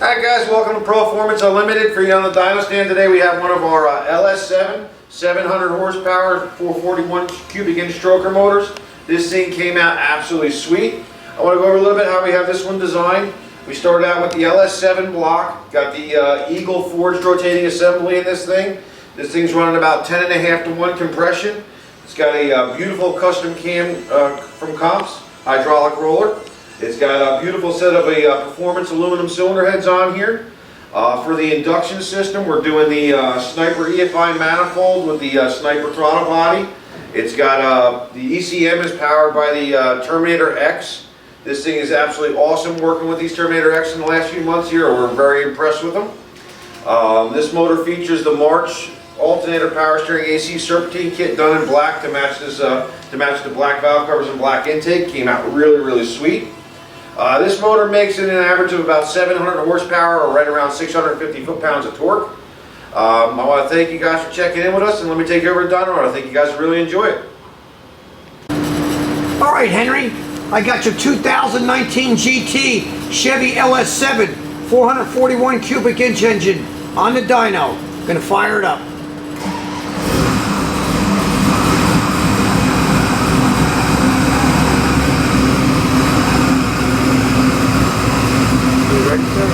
Alright guys, welcome to Proformance Unlimited. For you on the dyno stand today, we have one of our LS7 700 horsepower 441 cubic inch stroker motors. This thing came out absolutely sweet. I want to go over a little bit how we have this one designed. We started out with the LS7 block, got the Eagle forged rotating assembly in this thing. This thing's running about 10.5 to 1 compression. It's got a beautiful custom cam from Comps, hydraulic roller. It's got a beautiful set of Performance aluminum cylinder heads on here. For the induction system, we're doing the Sniper EFI manifold with the Sniper throttle body. It's got the ECM is powered by the Terminator X. This thing is absolutely awesome working with these Terminator X in the last few months here. We're very impressed with them. This motor features the March alternator power steering AC serpentine kit done in black to match this to match the black valve covers and black intake. Came out really sweet. This motor makes it an average of about 700 horsepower or right around 650 foot-pounds of torque. I want to thank you guys for checking in with us, and let me take you over to dyno. I think you guys really enjoy it. All right, Henry, I got your 2019 GT Chevy LS7 441 cubic inch engine on the dyno. Gonna fire it up. Ready, sir?